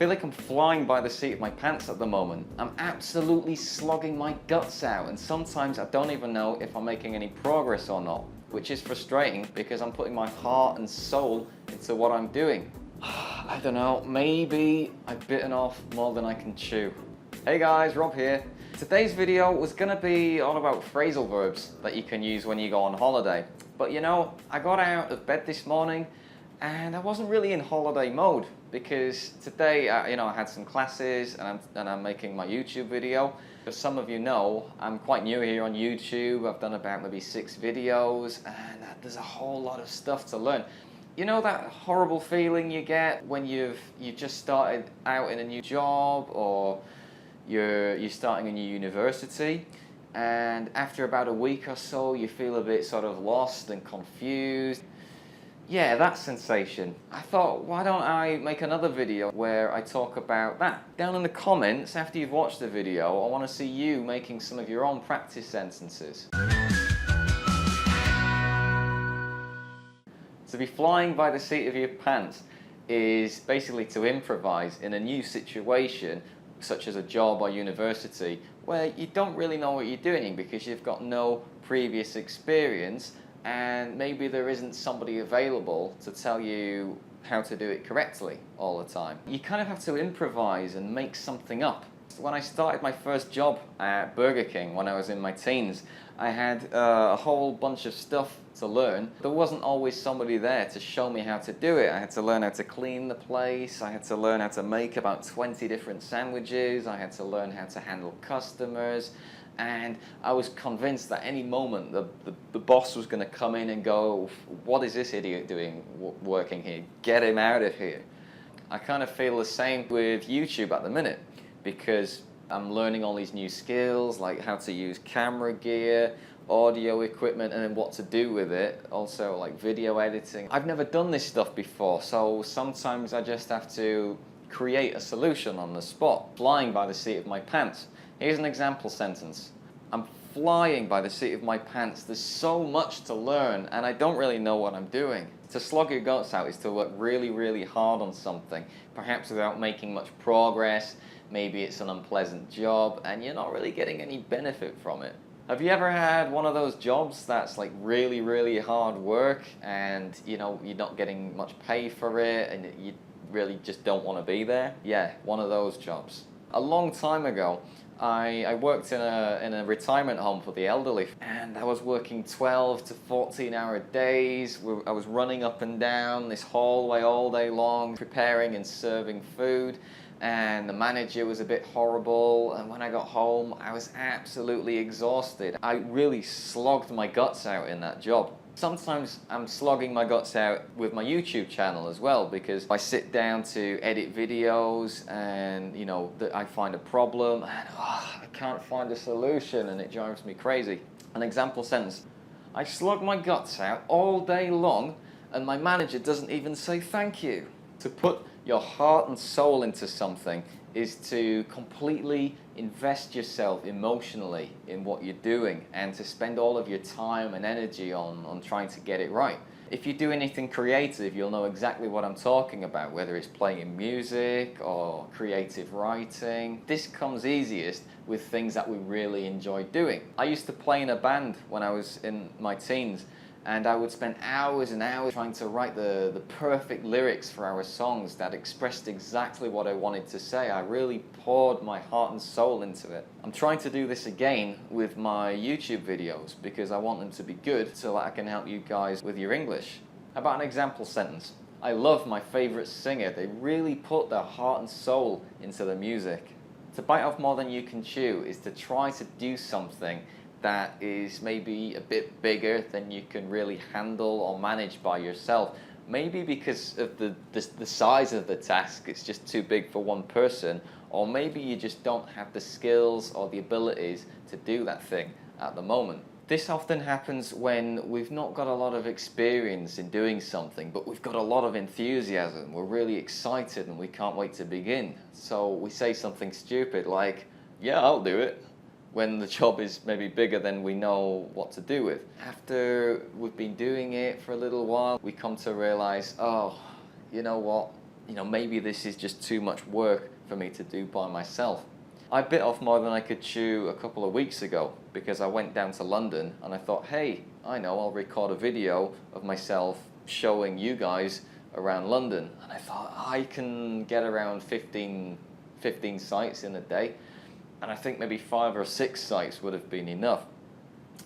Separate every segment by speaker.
Speaker 1: feel like I'm flying by the seat of my pants at the moment. I'm absolutely slogging my guts out, and sometimes I don't even know if I'm making any progress or not, which is frustrating because I'm putting my heart and soul into what I'm doing. I don't know, maybe I've bitten off more than I can chew. Hey guys, Rob here. Today's video was gonna be all about phrasal verbs that you can use when you go on holiday. But you know, I got out of bed this morning and I wasn't really in holiday mode because today, I had some classes and I'm making my YouTube video. As some of you know, I'm quite new here on YouTube. I've done about maybe 6 videos and there's a whole lot of stuff to learn. You know that horrible feeling you get when you've just started out in a new job, or you're starting a new university, and after about a week or so you feel a bit sort of lost and confused? Yeah, that sensation. I thought, why don't I make another video where I talk about that? Down in the comments after you've watched the video, I want to see you making some of your own practice sentences. To be flying by the seat of your pants is basically to improvise in a new situation, such as a job or university, where you don't really know what you're doing because you've got no previous experience, and maybe there isn't somebody available to tell you how to do it correctly all the time. You kind of have to improvise and make something up. When I started my first job at Burger King when I was in my teens, I had a whole bunch of stuff to learn. There wasn't always somebody there to show me how to do it. I had to learn how to clean the place, I had to learn how to make about 20 different sandwiches, I had to learn how to handle customers, and I was convinced that any moment the boss was going to come in and go, "What is this idiot doing working here? Get him out of here." I kind of feel the same with YouTube at the minute, because I'm learning all these new skills, like how to use camera gear, audio equipment, and then what to do with it. Also like video editing. I've never done this stuff before, so sometimes I just have to create a solution on the spot. Flying by the seat of my pants. Here's an example sentence. I'm flying by the seat of my pants. There's so much to learn and I don't really know what I'm doing. To slog your guts out is to work really, really hard on something, perhaps without making much progress. Maybe it's an unpleasant job and you're not really getting any benefit from it. Have you ever had one of those jobs that's like really, really hard work and you're not getting much pay for it and you really just don't want to be there? Yeah, one of those jobs. A long time ago, I worked in a retirement home for the elderly, and I was working 12 to 14-hour days. I was running up and down this hallway all day long, preparing and serving food, and the manager was a bit horrible, and when I got home I was absolutely exhausted. I really slogged my guts out in that job. Sometimes I'm slogging my guts out with my YouTube channel as well, because I sit down to edit videos and I find a problem and I can't find a solution and it drives me crazy. An example sentence: I slog my guts out all day long and my manager doesn't even say thank you. To put your heart and soul into something is to completely invest yourself emotionally in what you're doing and to spend all of your time and energy on trying to get it right. If you do anything creative, you'll know exactly what I'm talking about, whether it's playing music or creative writing. This comes easiest with things that we really enjoy doing. I used to play in a band when I was in my teens, and I would spend hours and hours trying to write the perfect lyrics for our songs that expressed exactly what I wanted to say. I really poured my heart and soul into it. I'm trying to do this again with my YouTube videos because I want them to be good so that I can help you guys with your English. How about an example sentence? I love my favorite singer. They really put their heart and soul into the music. To bite off more than you can chew is to try to do something that is maybe a bit bigger than you can really handle or manage by yourself. Maybe because of the size of the task, it's just too big for one person, or maybe you just don't have the skills or the abilities to do that thing at the moment. This often happens when we've not got a lot of experience in doing something, but we've got a lot of enthusiasm. We're really excited and we can't wait to begin. So we say something stupid like, "Yeah, I'll do it," when the job is maybe bigger than we know what to do with. After we've been doing it for a little while, we come to realize, oh, you know what? you know, maybe this is just too much work for me to do by myself. I bit off more than I could chew a couple of weeks ago because I went down to London and I thought, hey, I know, I'll record a video of myself showing you guys around London. And I thought, I can get around 15 sites in a day. And I think maybe 5 or 6 sites would have been enough.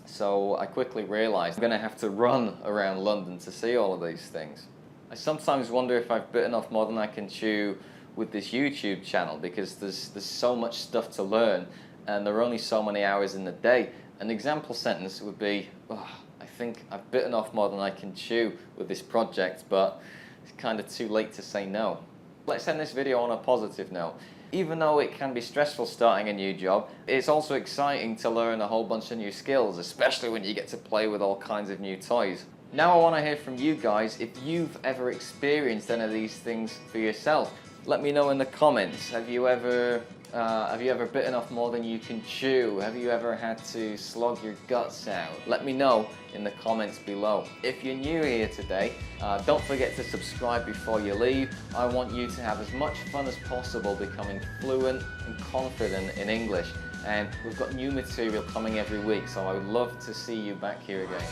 Speaker 1: So I quickly realized I'm going to have to run around London to see all of these things. I sometimes wonder if I've bitten off more than I can chew with this YouTube channel, because there's so much stuff to learn and there are only so many hours in the day. An example sentence would be, oh, I think I've bitten off more than I can chew with this project, but it's kind of too late to say no. Let's end this video on a positive note. Even though it can be stressful starting a new job, it's also exciting to learn a whole bunch of new skills, especially when you get to play with all kinds of new toys. Now I want to hear from you guys if you've ever experienced any of these things for yourself. Let me know in the comments. Have you ever bitten off more than you can chew? Have you ever had to slog your guts out? Let me know in the comments below. If you're new here today, don't forget to subscribe before you leave. I want you to have as much fun as possible becoming fluent and confident in English. And we've got new material coming every week, so I would love to see you back here again.